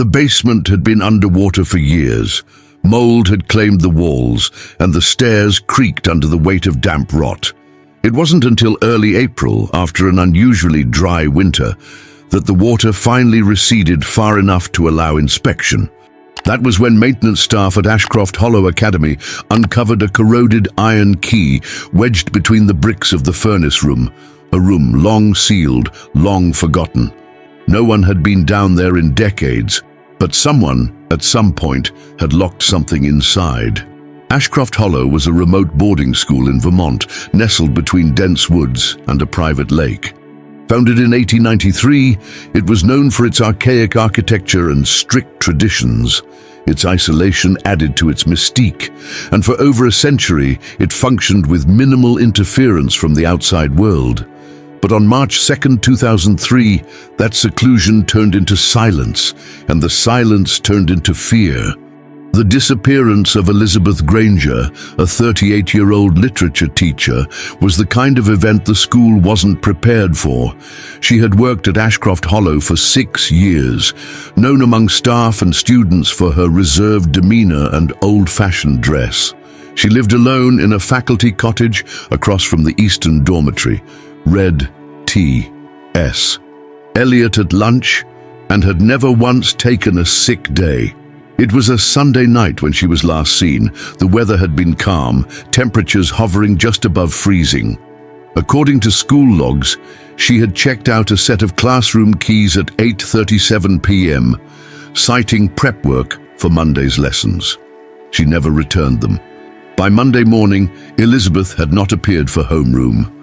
The basement had been underwater for years. Mold had claimed the walls, and the stairs creaked under the weight of damp rot. It wasn't until early April, after an unusually dry winter, that the water finally receded far enough to allow inspection. That was when maintenance staff at Ashcroft Hollow Academy uncovered a corroded iron key wedged between the bricks of the furnace room, a room long sealed, long forgotten. No one had been down there in decades, but someone, at some point, had locked something inside. Ashcroft Hollow was a remote boarding school in Vermont, nestled between dense woods and a private lake. Founded in 1893, it was known for its archaic architecture and strict traditions. Its isolation added to its mystique, and for over a century, it functioned with minimal interference from the outside world. But on March 2, 2003, that seclusion turned into silence, and the silence turned into fear. The disappearance of Elizabeth Granger, a 38-year-old literature teacher, was the kind of event the school wasn't prepared for. She had worked at Ashcroft Hollow for 6 years, known among staff and students for her reserved demeanor and old-fashioned dress. She lived alone in a faculty cottage across from the Eastern Dormitory, read T.S. Eliot at lunch, and had never once taken a sick day. It was a Sunday night when she was last seen. The weather had been calm, temperatures hovering just above freezing. According to school logs, she had checked out a set of classroom keys at 8:37 p.m., citing prep work for Monday's lessons. She never returned them. By Monday morning, Elizabeth had not appeared for homeroom.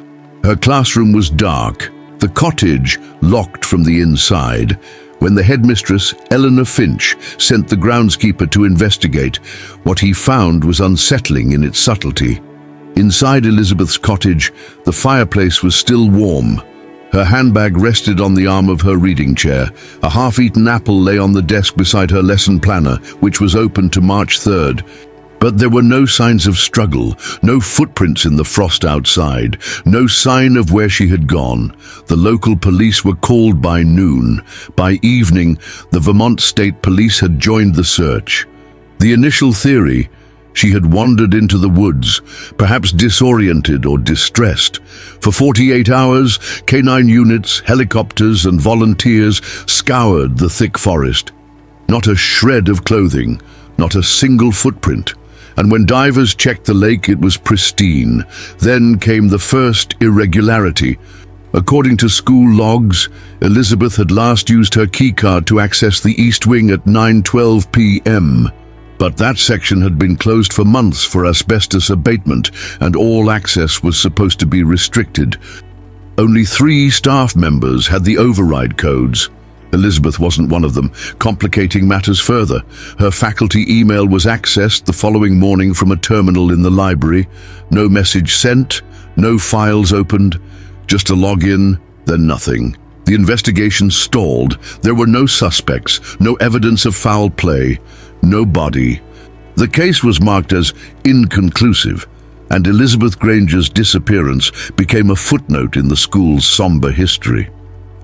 Her classroom was dark, the cottage locked from the inside. When the headmistress, Eleanor Finch, sent the groundskeeper to investigate, what he found was unsettling in its subtlety. Inside Elizabeth's cottage, the fireplace was still warm. Her handbag rested on the arm of her reading chair. A half-eaten apple lay on the desk beside her lesson planner, which was open to March 3rd. But there were no signs of struggle, no footprints in the frost outside, no sign of where she had gone. The local police were called by noon. By evening, the Vermont State Police had joined the search. The initial theory: she had wandered into the woods, perhaps disoriented or distressed. For 48 hours, canine units, helicopters, and volunteers scoured the thick forest. Not a shred of clothing, not a single footprint. And when divers checked the lake, it was pristine. Then came the first irregularity. According to school logs, Elizabeth had last used her keycard to access the East Wing at 9:12 p.m. But that section had been closed for months for asbestos abatement, and all access was supposed to be restricted. Only 3 staff members had the override codes. Elizabeth wasn't one of them, complicating matters further. Her faculty email was accessed the following morning from a terminal in the library. No message sent, no files opened, just a login, then nothing. The investigation stalled. There were no suspects, no evidence of foul play, no body. The case was marked as inconclusive, and Elizabeth Granger's disappearance became a footnote in the school's somber history.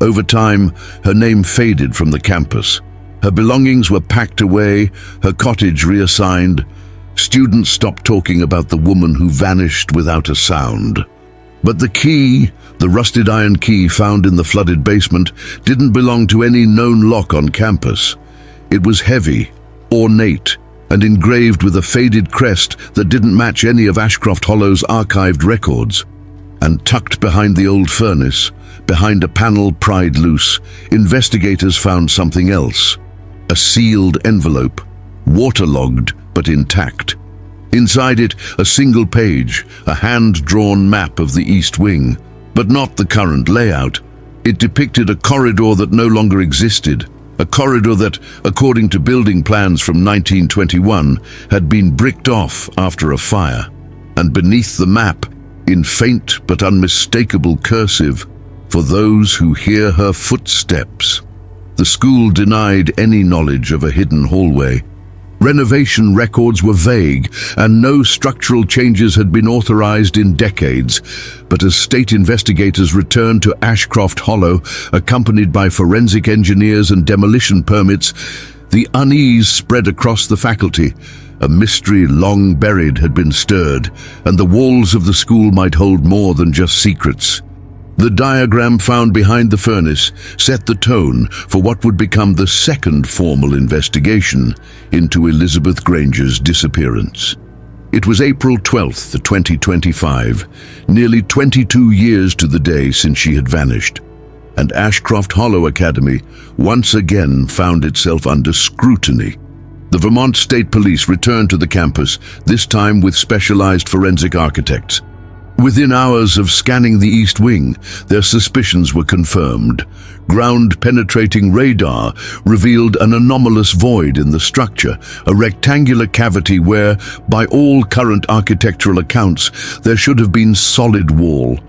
Over time, her name faded from the campus. Her belongings were packed away, her cottage reassigned. Students stopped talking about the woman who vanished without a sound. But the key, the rusted iron key found in the flooded basement, didn't belong to any known lock on campus. It was heavy, ornate, and engraved with a faded crest that didn't match any of Ashcroft Hollow's archived records. And tucked behind the old furnace, behind a panel pried loose, investigators found something else. A sealed envelope, waterlogged but intact. Inside it, a single page, a hand-drawn map of the East Wing, but not the current layout. It depicted a corridor that no longer existed, a corridor that, according to building plans from 1921, had been bricked off after a fire. And beneath the map, in faint but unmistakable cursive, "For those who hear her footsteps." The school denied any knowledge of a hidden hallway. Renovation records were vague, and no structural changes had been authorized in decades. But as state investigators returned to Ashcroft Hollow, accompanied by forensic engineers and demolition permits, The unease spread across the faculty. A mystery long buried had been stirred, and the walls of the school might hold more than just secrets. The diagram found behind the furnace set the tone for what would become the second formal investigation into Elizabeth Granger's disappearance. It was April 12th, 2025, nearly 22 years to the day since she had vanished, and Ashcroft Hollow Academy once again found itself under scrutiny. The Vermont State Police returned to the campus, this time with specialized forensic architects. Within hours of scanning the East Wing, their suspicions were confirmed. Ground-penetrating radar revealed an anomalous void in the structure, a rectangular cavity where, by all current architectural accounts, there should have been solid wall.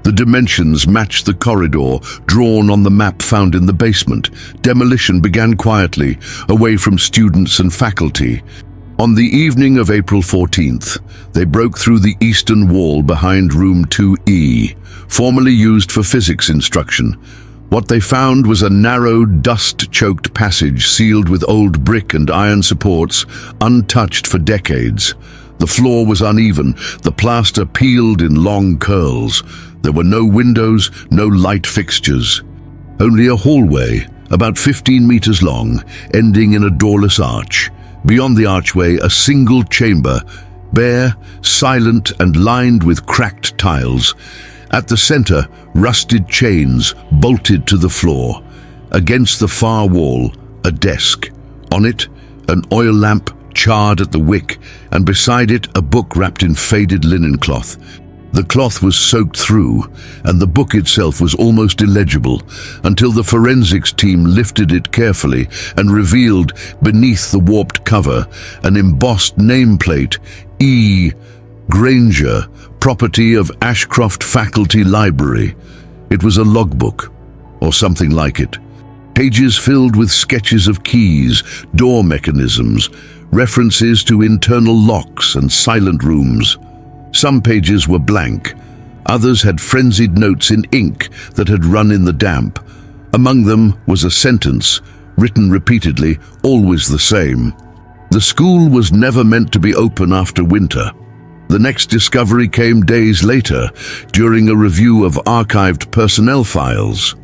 The dimensions matched the corridor drawn on the map found in the basement. Demolition began quietly, away from students and faculty. On the evening of April 14th, they broke through the eastern wall behind room 2E, formerly used for physics instruction. What they found was a narrow, dust-choked passage sealed with old brick and iron supports, untouched for decades. The floor was uneven, the plaster peeled in long curls. There were no windows, no light fixtures. Only a hallway, about 15 meters long, ending in a doorless arch. Beyond the archway, a single chamber, bare, silent, and lined with cracked tiles. At the center, rusted chains bolted to the floor. Against the far wall, a desk. On it, an oil lamp charred at the wick, and beside it, a book wrapped in faded linen cloth. The cloth was soaked through, and the book itself was almost illegible, until the forensics team lifted it carefully and revealed, beneath the warped cover, an embossed nameplate, E. Granger, property of Ashcroft Faculty Library. It was a logbook, or something like it. Pages filled with sketches of keys, door mechanisms, references to internal locks and silent rooms. Some pages were blank. Others had frenzied notes in ink that had run in the damp. Among them was a sentence, written repeatedly, always the same. The school was never meant to be open after winter. The next discovery came days later, during a review of archived personnel files.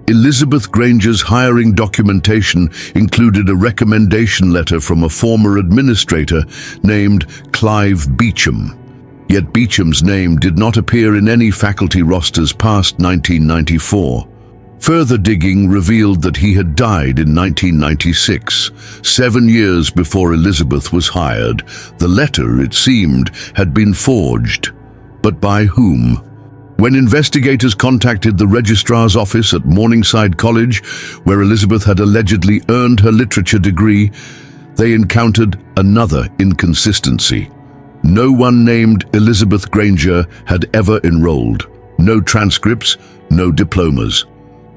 Elizabeth Granger's hiring documentation included a recommendation letter from a former administrator named Clive Beecham. Yet Beecham's name did not appear in any faculty rosters past 1994. Further digging revealed that he had died in 1996, 7 years before Elizabeth was hired. The letter, it seemed, had been forged. But by whom? When investigators contacted the registrar's office at Morningside College, where Elizabeth had allegedly earned her literature degree, they encountered another inconsistency. No one named Elizabeth Granger had ever enrolled. No transcripts, no diplomas.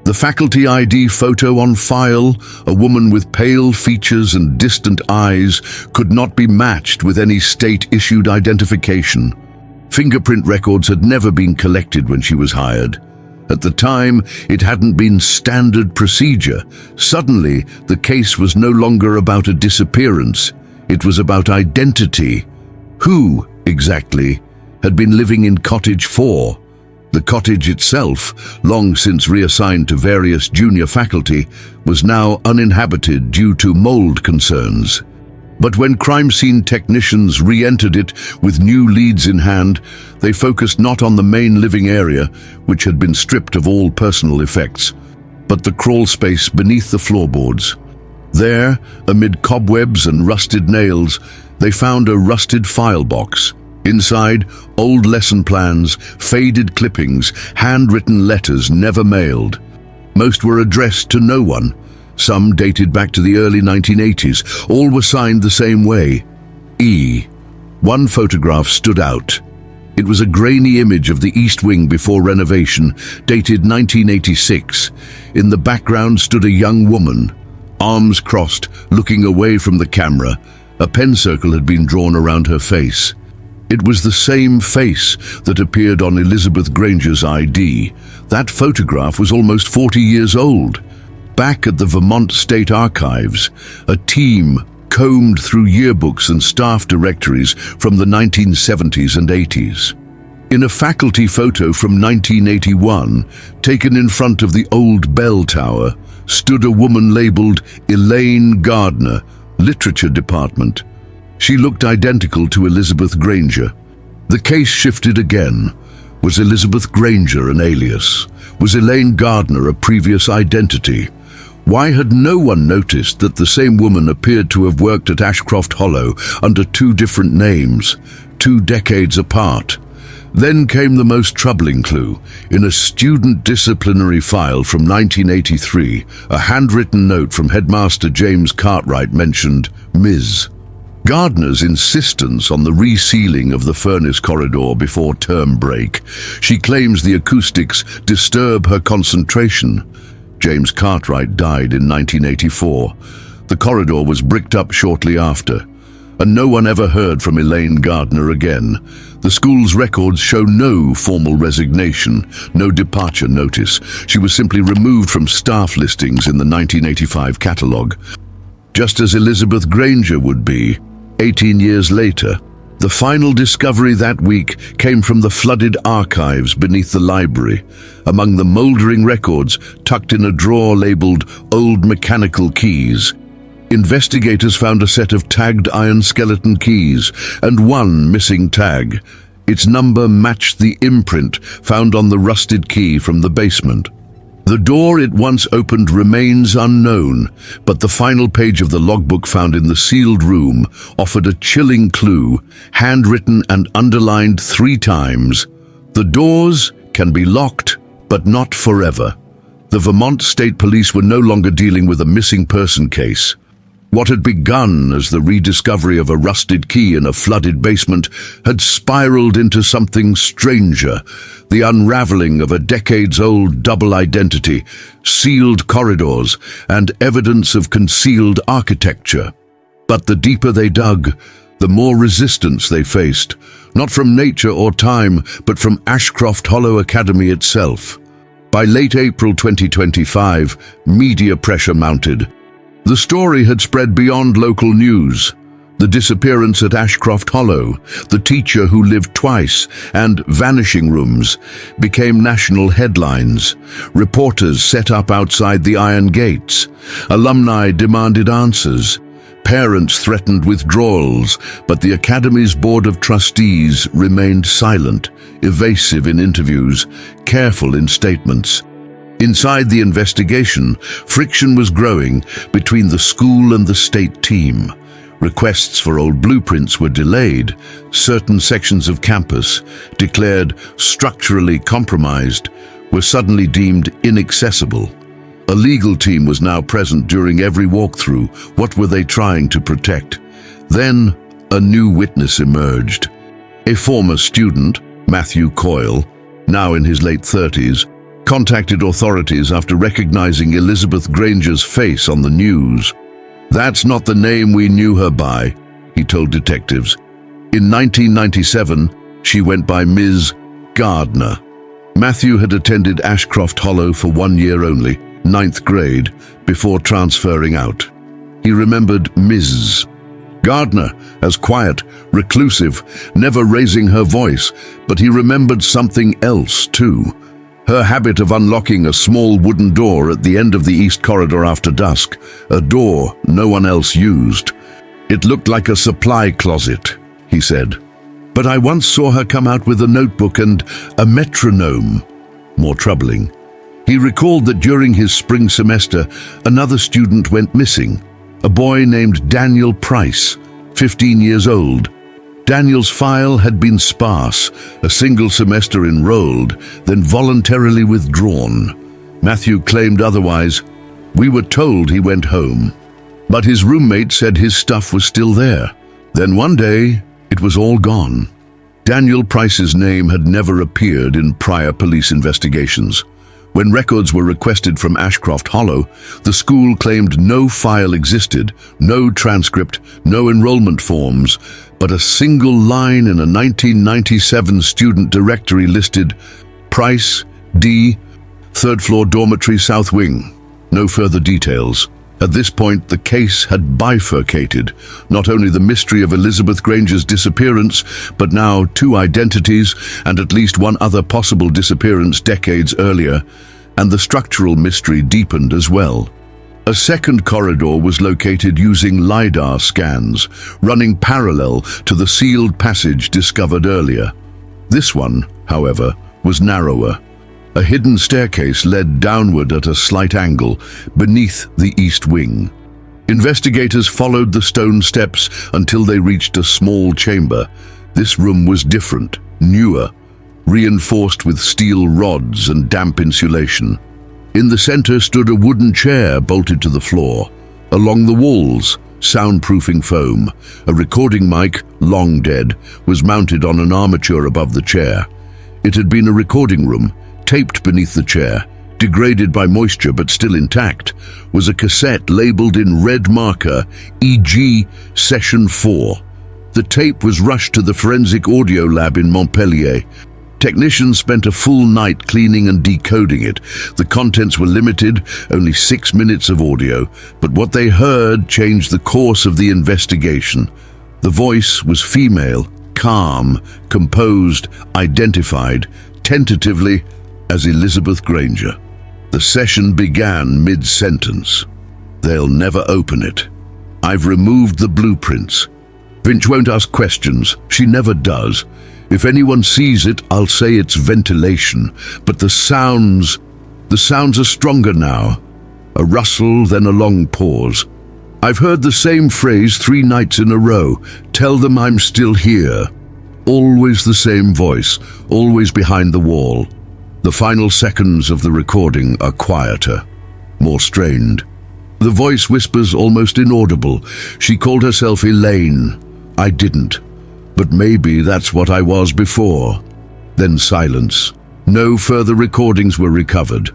The faculty ID photo on file, a woman with pale features and distant eyes, could not be matched with any state-issued identification. Fingerprint records had never been collected when she was hired. At the time, it hadn't been standard procedure. Suddenly, the case was no longer about a disappearance. It was about identity. Who, exactly, had been living in Cottage 4? The cottage itself, long since reassigned to various junior faculty, was now uninhabited due to mold concerns. But when crime scene technicians re-entered it with new leads in hand, they focused not on the main living area, which had been stripped of all personal effects, but the crawl space beneath the floorboards. There, amid cobwebs and rusted nails, they found a rusted file box. Inside, old lesson plans, faded clippings, handwritten letters never mailed. Most were addressed to no one. Some dated back to the early 1980s. All were signed the same way, E. One photograph stood out. It was a grainy image of the East Wing before renovation, dated 1986. In the background stood a young woman, arms crossed, looking away from the camera. A pen circle had been drawn around her face. It was the same face that appeared on Elizabeth Granger's ID. That photograph was almost 40 years old. Back at the Vermont State Archives, a team combed through yearbooks and staff directories from the 1970s and 80s. In a faculty photo from 1981, taken in front of the old bell tower, stood a woman labeled Elaine Gardner, Literature Department. She looked identical to Elizabeth Granger. The case shifted again. Was Elizabeth Granger an alias? Was Elaine Gardner a previous identity? Why had no one noticed that the same woman appeared to have worked at Ashcroft Hollow under two different names, 2 decades apart? Then came the most troubling clue. In a student disciplinary file from 1983, a handwritten note from headmaster James Cartwright mentioned Ms. Gardner's insistence on the resealing of the furnace corridor before term break. She claims the acoustics disturb her concentration. James Cartwright died in 1984. The corridor was bricked up shortly after, and no one ever heard from Elaine Gardner again. The school's records show no formal resignation, no departure notice. She was simply removed from staff listings in the 1985 catalogue, just as Elizabeth Granger would be 18 years later. The final discovery that week came from the flooded archives beneath the library. Among the mouldering records, tucked in a drawer labeled Old Mechanical Keys, investigators found a set of tagged iron skeleton keys and one missing tag. Its number matched the imprint found on the rusted key from the basement. The door it once opened remains unknown, but the final page of the logbook found in the sealed room offered a chilling clue, handwritten and underlined 3 times. The doors can be locked, but not forever. The Vermont State Police were no longer dealing with a missing person case. What had begun as the rediscovery of a rusted key in a flooded basement had spiraled into something stranger, the unraveling of a decades-old double identity, sealed corridors, and evidence of concealed architecture. But the deeper they dug, the more resistance they faced, not from nature or time, but from Ashcroft Hollow Academy itself. By late April 2025, media pressure mounted. The story had spread beyond local news. The disappearance at Ashcroft Hollow, the teacher who lived twice, and vanishing rooms became national headlines. Reporters set up outside the iron gates. Alumni demanded answers. Parents threatened withdrawals, but the Academy's Board of Trustees remained silent, evasive in interviews, careful in statements. Inside the investigation, friction was growing between the school and the state team. Requests for old blueprints were delayed. Certain sections of campus, declared structurally compromised, were suddenly deemed inaccessible. A legal team was now present during every walkthrough. What were they trying to protect? Then, a new witness emerged. A former student, Matthew Coyle, now in his late 30s, contacted authorities after recognizing Elizabeth Granger's face on the news. "That's not the name we knew her by," he told detectives. In 1997, she went by Ms. Gardner. Matthew had attended Ashcroft Hollow for 1 year only, 9th grade, before transferring out. He remembered Ms. Gardner as quiet, reclusive, never raising her voice, but he remembered something else too. Her habit of unlocking a small wooden door at the end of the east corridor after dusk, a door no one else used. "It looked like a supply closet," he said. "But I once saw her come out with a notebook and a metronome." More troubling, he recalled that during his spring semester, another student went missing, a boy named Daniel Price, 15 years old. Daniel's file had been sparse, a single semester enrolled, then voluntarily withdrawn. Matthew claimed otherwise. "We were told he went home." But his roommate said his stuff was still there. Then one day, it was all gone. Daniel Price's name had never appeared in prior police investigations. When records were requested from Ashcroft Hollow, the school claimed no file existed, no transcript, no enrollment forms, but a single line in a 1997 student directory listed Price, D, 3rd floor dormitory, South Wing. No further details. At this point, the case had bifurcated. Not only the mystery of Elizabeth Granger's disappearance, but now two identities and at least one other possible disappearance decades earlier, and the structural mystery deepened as well. A second corridor was located using LiDAR scans, running parallel to the sealed passage discovered earlier. This one, however, was narrower. A hidden staircase led downward at a slight angle, beneath the east wing. Investigators followed the stone steps until they reached a small chamber. This room was different, newer, reinforced with steel rods and damp insulation. In the center stood a wooden chair bolted to the floor. Along the walls, soundproofing foam. A recording mic, long dead, was mounted on an armature above the chair. It had been a recording room. Taped beneath the chair, degraded by moisture but still intact, was a cassette labeled in red marker, e.g. Session 4. The tape was rushed to the forensic audio lab in Montpellier. Technicians spent a full night cleaning and decoding it. The contents were limited, only 6 minutes of audio, but what they heard changed the course of the investigation. The voice was female, calm, composed, identified, tentatively, as Elizabeth Granger. The session began mid-sentence. "They'll never open it. I've removed the blueprints. Vinch won't ask questions. She never does. If anyone sees it, I'll say it's ventilation. But the sounds are stronger now." A rustle, then a long pause. "I've heard the same phrase 3 nights in a row. Tell them I'm still here." Always the same voice, always behind the wall. The final seconds of the recording are quieter, more strained. The voice whispers almost inaudible. "She called herself Elaine. I didn't. But maybe that's what I was before." Then silence. No further recordings were recovered.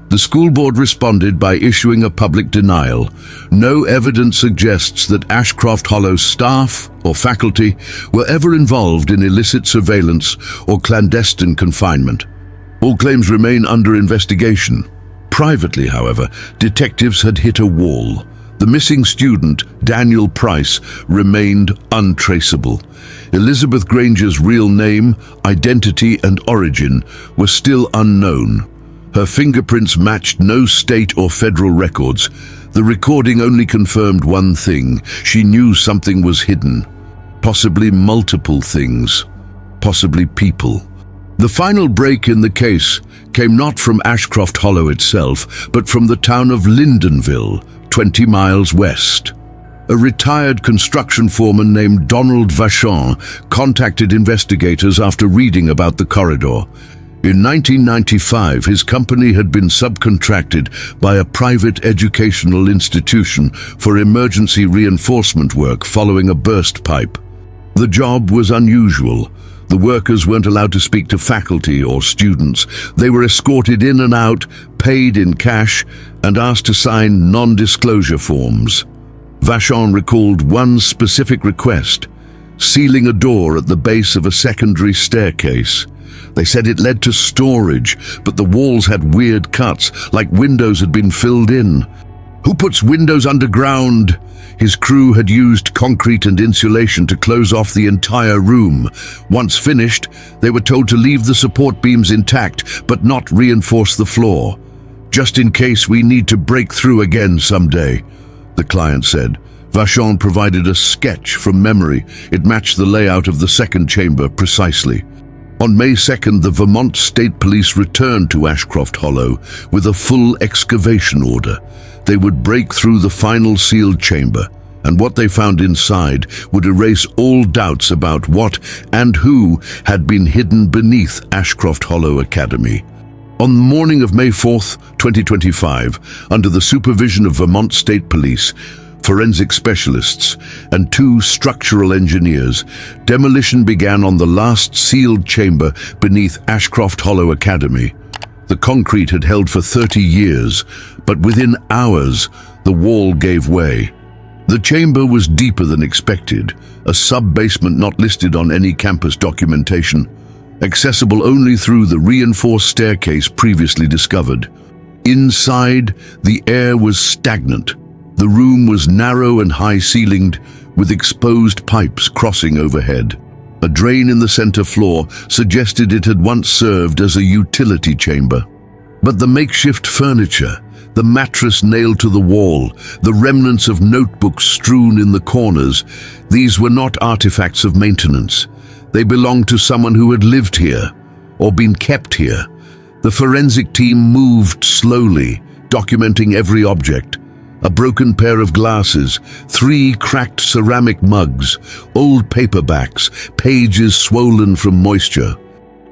The school board responded by issuing a public denial. No evidence suggests that Ashcroft Hollow staff or faculty were ever involved in illicit surveillance or clandestine confinement. All claims remain under investigation. Privately, however, detectives had hit a wall. The missing student, Daniel Price, remained untraceable. Elizabeth Granger's real name, identity, and origin were still unknown. Her fingerprints matched no state or federal records. The recording only confirmed one thing: she knew something was hidden. Possibly multiple things. Possibly people. The final break in the case came not from Ashcroft Hollow itself, but from the town of Lyndonville, 20 miles west. A retired construction foreman named Donald Vachon contacted investigators after reading about the corridor. In 1995, his company had been subcontracted by a private educational institution for emergency reinforcement work following a burst pipe. The job was unusual. The workers weren't allowed to speak to faculty or students. They were escorted in and out, paid in cash, and asked to sign non-disclosure forms. Vachon recalled one specific request: sealing a door at the base of a secondary staircase. They said it led to storage, but the walls had weird cuts, like windows had been filled in. Who puts windows underground? His crew had used concrete and insulation to close off the entire room. Once finished, they were told to leave the support beams intact, but not reinforce the floor. "Just in case we need to break through again someday," the client said. Vachon provided a sketch from memory. It matched the layout of the second chamber precisely. On May 2nd, the Vermont State Police returned to Ashcroft Hollow with a full excavation order. They would break through the final sealed chamber, and what they found inside would erase all doubts about what and who had been hidden beneath Ashcroft Hollow Academy. On the morning of May 4th, 2025, under the supervision of Vermont State Police, forensic specialists, and 2 structural engineers, demolition began on the last sealed chamber beneath Ashcroft Hollow Academy. The concrete had held for 30 years, but within hours, the wall gave way. The chamber was deeper than expected, a sub-basement not listed on any campus documentation, accessible only through the reinforced staircase previously discovered. Inside, the air was stagnant. The room was narrow and high-ceilinged, with exposed pipes crossing overhead. A drain in the center floor suggested it had once served as a utility chamber. But the makeshift furniture, the mattress nailed to the wall, the remnants of notebooks strewn in the corners, these were not artifacts of maintenance. They belonged to someone who had lived here, or been kept here. The forensic team moved slowly, documenting every object. A broken pair of glasses, 3 cracked ceramic mugs, old paperbacks, pages swollen from moisture.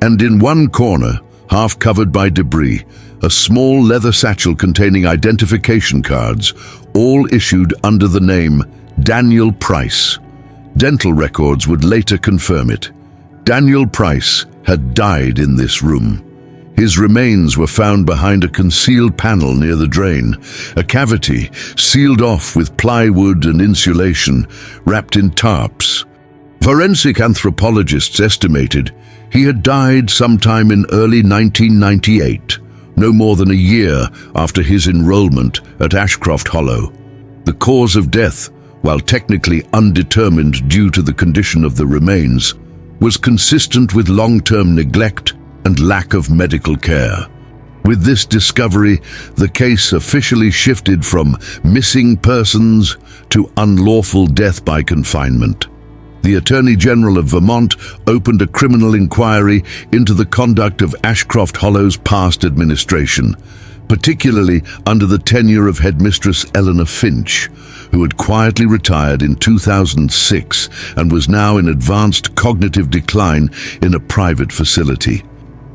And in one corner, half covered by debris, a small leather satchel containing identification cards, all issued under the name Daniel Price. Dental records would later confirm it. Daniel Price had died in this room. His remains were found behind a concealed panel near the drain, a cavity sealed off with plywood and insulation, wrapped in tarps. Forensic anthropologists estimated he had died sometime in early 1998, no more than a year after his enrollment at Ashcroft Hollow. The cause of death, while technically undetermined due to the condition of the remains, was consistent with long-term neglect and lack of medical care. With this discovery, the case officially shifted from missing persons to unlawful death by confinement. The Attorney General of Vermont opened a criminal inquiry into the conduct of Ashcroft Hollow's past administration, particularly under the tenure of Headmistress Eleanor Finch, who had quietly retired in 2006 and was now in advanced cognitive decline in a private facility.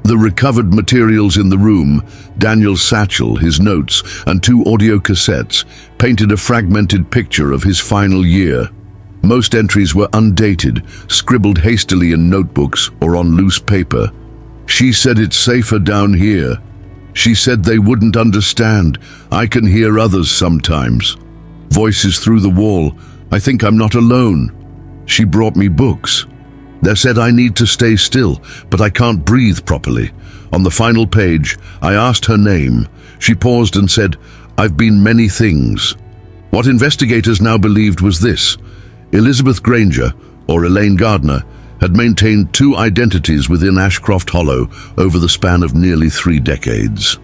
The recovered materials in the room, Daniel's satchel, his notes, and 2 audio cassettes, painted a fragmented picture of his final year. Most entries were undated, scribbled hastily in notebooks or on loose paper. "She said it's safer down here. She said they wouldn't understand. I can hear others sometimes. Voices through the wall. I think I'm not alone. She brought me books. They said I need to stay still, but I can't breathe properly. On the final page, I asked her name. She paused and said, 'I've been many things.' What investigators now believed was this: Elizabeth Granger, or Elaine Gardner, had maintained 2 identities within Ashcroft Hollow over the span of nearly 3 decades.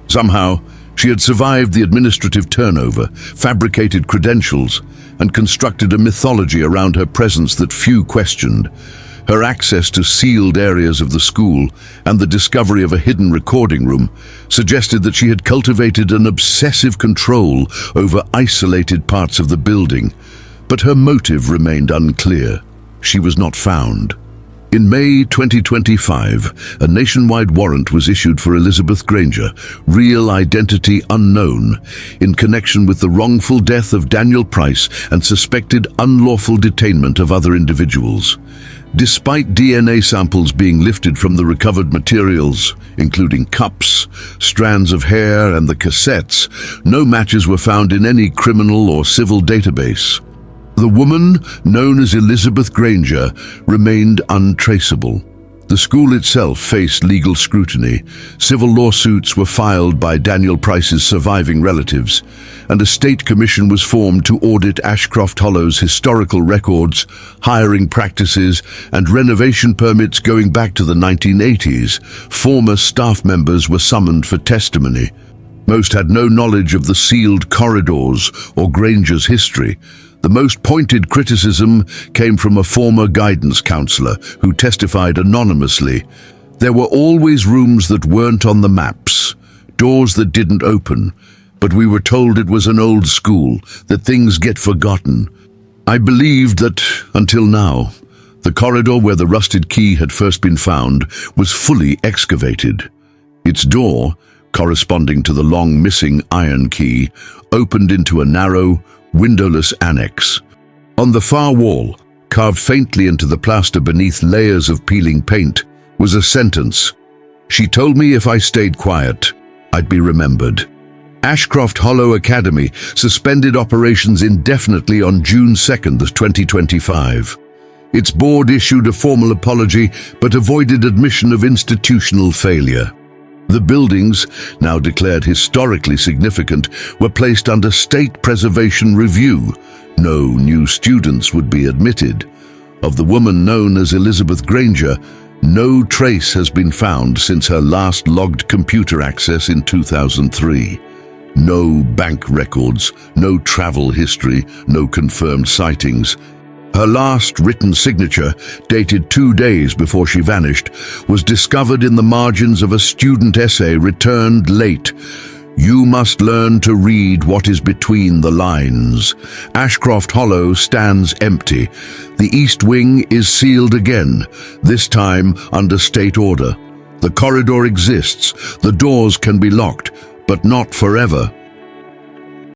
Somehow, she had survived the administrative turnover, fabricated credentials, and constructed a mythology around her presence that few questioned. Her access to sealed areas of the school and the discovery of a hidden recording room suggested that she had cultivated an obsessive control over isolated parts of the building. But her motive remained unclear. She was not found. In May 2025, a nationwide warrant was issued for Elizabeth Granger, real identity unknown, in connection with the wrongful death of Daniel Price and suspected unlawful detainment of other individuals. Despite DNA samples being lifted from the recovered materials, including cups, strands of hair, and the cassettes, no matches were found in any criminal or civil database. The woman, known as Elizabeth Granger, remained untraceable. The school itself faced legal scrutiny. Civil lawsuits were filed by Daniel Price's surviving relatives, and a state commission was formed to audit Ashcroft Hollow's historical records, hiring practices, and renovation permits going back to the 1980s. Former staff members were summoned for testimony. Most had no knowledge of the sealed corridors or Granger's history. The most pointed criticism came from a former guidance counselor who testified anonymously. There were always rooms that weren't on the maps, doors that didn't open, but we were told it was an old school, that things get forgotten. I believed that, until now, the corridor where the rusted key had first been found was fully excavated. Its door, corresponding to the long missing iron key, opened into a narrow, windowless annex. On the far wall, carved faintly into the plaster beneath layers of peeling paint, was a sentence. She told me if I stayed quiet, I'd be remembered. Ashcroft Hollow Academy suspended operations indefinitely on June 2nd, 2025. Its board issued a formal apology but avoided admission of institutional failure. The buildings, now declared historically significant, were placed under state preservation review. No new students would be admitted. Of the woman known as Elizabeth Granger, no trace has been found since her last logged computer access in 2003. No bank records, no travel history, no confirmed sightings. Her last written signature, dated 2 days before she vanished, was discovered in the margins of a student essay returned late. You must learn to read what is between the lines. Ashcroft Hollow stands empty. The East Wing is sealed again, this time under state order. The corridor exists, the doors can be locked, but not forever.